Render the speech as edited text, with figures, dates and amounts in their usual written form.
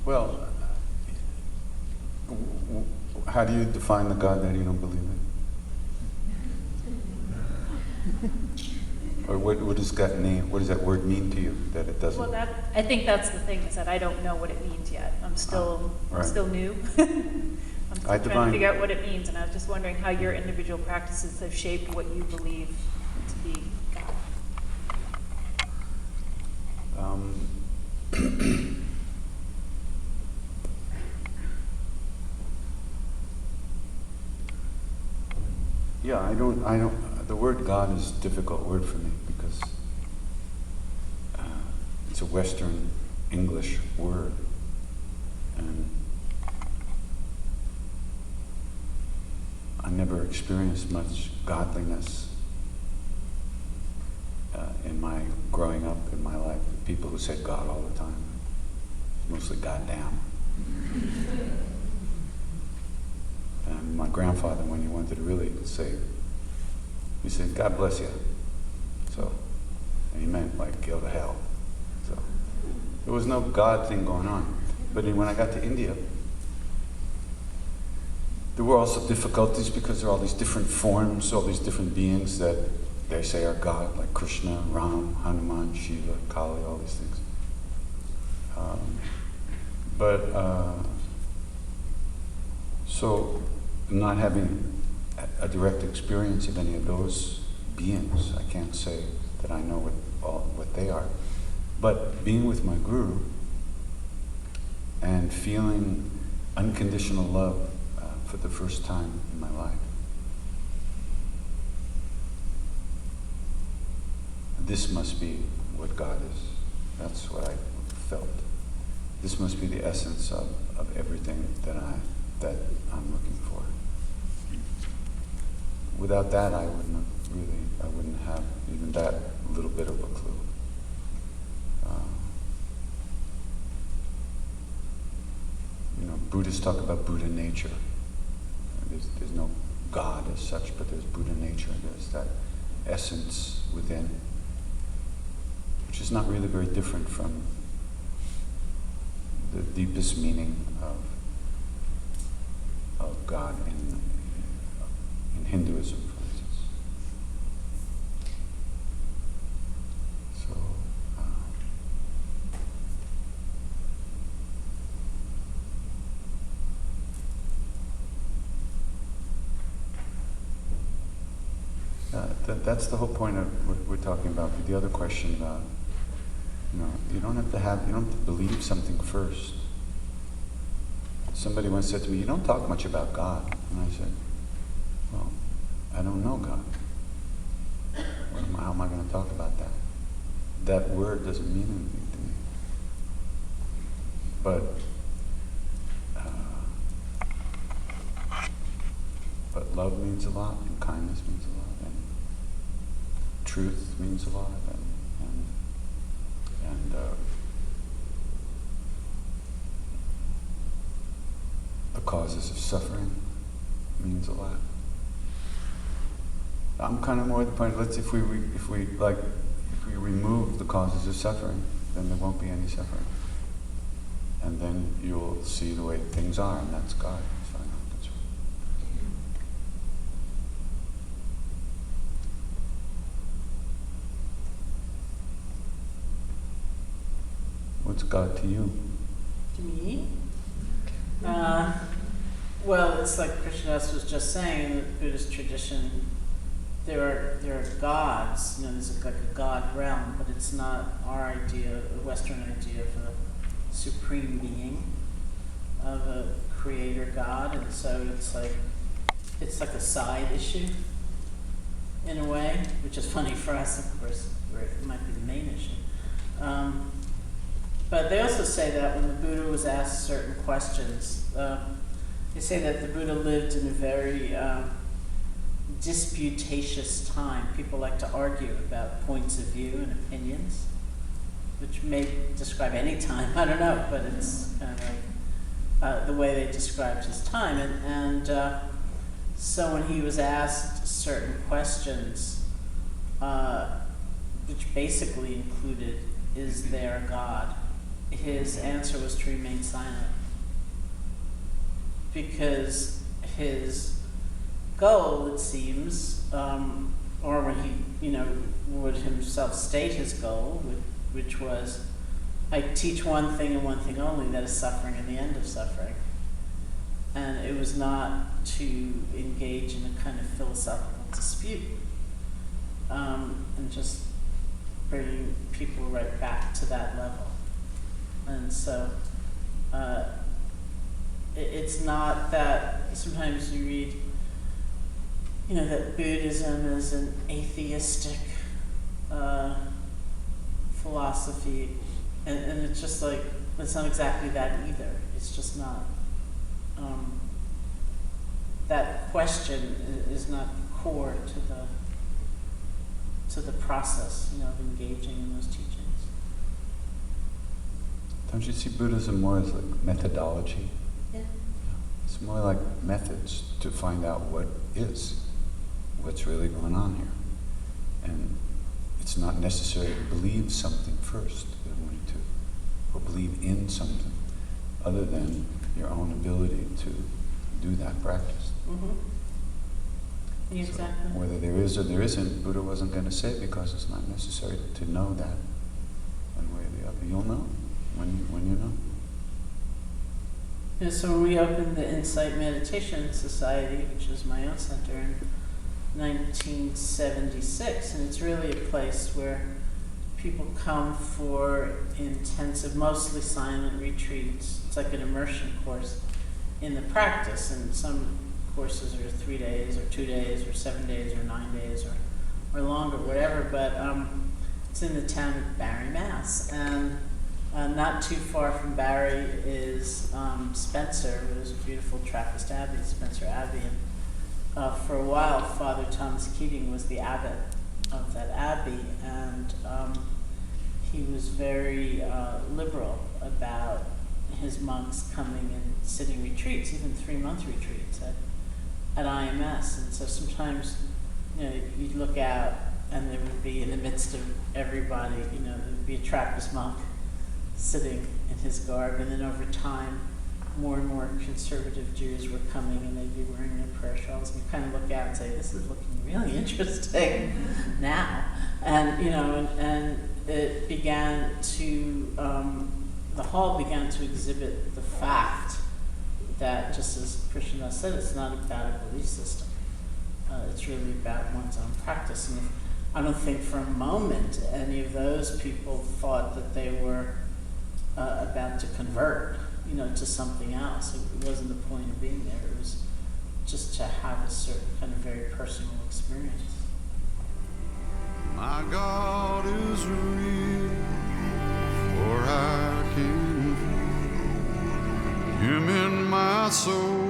Well, how do you define the God that you don't believe in? Or what does that name? What does that word mean to you? That it doesn't. Well, I think that's the thing, is that I don't know what it means yet. I'm still new. I'm still trying to figure out what it means, and I was just wondering how your individual practices have shaped what you believe to be God. Yeah, I don't. The word God is a difficult word for me because it's a Western English word, and I never experienced much godliness in my growing up in my life. People who said God all the time, mostly goddamn. And my grandfather, when he wanted to really say, he said, God bless you. So, and he meant like go to hell. So there was no God thing going on. But when I got to India, there were also difficulties because there are all these different forms, all these different beings that they say are God, like Krishna, Ram, Hanuman, Shiva, Kali, all these things. So not having a direct experience of any of those beings, I can't say that I know what they are. But being with my guru and feeling unconditional love for the first time in my life, this must be what God is. That's what I felt. This must be the essence of everything that I'm looking for. Without that, I wouldn't have even that little bit of a clue. Buddhists talk about Buddha nature. There's no God as such, but there's Buddha nature. There's that essence within, which is not really very different from the deepest meaning of God in Hinduism, for instance. So, that's the whole point of what we're talking about. The other question about, you don't have to believe something first. Somebody once said to me, you don't talk much about God. And I said, well, I don't know God. How am I going to talk about that? That word doesn't mean anything to me. But love means a lot, and kindness means a lot, and truth means a lot, and the causes of suffering means a lot. I'm kind of more at the point. If we remove the causes of suffering, then there won't be any suffering, and then you'll see the way things are, and that's God. That's fine. That's right. What's God to you? To me? Well, it's like Krishna Das was just saying, in the Buddhist tradition, there are gods. There's like a god realm, but it's not our idea, a Western idea of a supreme being, of a creator God, and so it's like a side issue in a way, which is funny for us, of course, where it might be the main issue. But they also say that when the Buddha was asked certain questions, they say that the Buddha lived in a very disputatious time. People like to argue about points of view and opinions, which may describe any time, I don't know, but it's kind of like the way they described his time. And so when he was asked certain questions, which basically included, is there a God? his answer was to remain silent. Because his goal, it seems, or when he, would himself state his goal, which was, I teach one thing and one thing only, that is suffering and the end of suffering. And it was not to engage in a kind of philosophical dispute, and just bringing people right back to that level. And so, it's not that sometimes you read, that Buddhism is an atheistic philosophy, and it's just like, it's not exactly that either. It's just not. That question is not core to the process, of engaging in those teachings. Don't you see Buddhism more as like methodology? Yeah. It's more like methods to find out what's really going on here. And it's not necessary to believe something first, or believe in something, other than your own ability to do that practice. Mm-hmm. Exactly. So whether there is or there isn't, Buddha wasn't going to say, because it's not necessary to know that one way or the other. You'll know when you know. Yeah, so when we opened the Insight Meditation Society, which is my own center, in 1976, and it's really a place where people come for intensive, mostly silent retreats. It's like an immersion course in the practice, and some courses are 3 days, or 2 days, or 7 days, or 9 days, or longer, whatever, but it's in the town of Barre, Mass, and not too far from Barre is Spencer. It was a beautiful Trappist abbey, Spencer Abbey, and for a while Father Thomas Keating was the abbot of that abbey, and he was very liberal about his monks coming and sitting retreats, even 3-month retreats at IMS. And so sometimes, you'd look out and there would be, in the midst of everybody, there would be a Trappist monk sitting in his garb, and then over time, more and more conservative Jews were coming, and they'd be wearing their prayer shawls, and you kind of look out and say, this is looking really interesting now. And, and it began to, the hall began to exhibit the fact that, just as Krishna Das said, it's not about a belief system. It's really about one's own practice. And I don't think for a moment any of those people thought that they were about to convert, to something else. It wasn't the point of being there. It was just to have a certain kind of very personal experience. My God is real, for I can feel Him in my soul.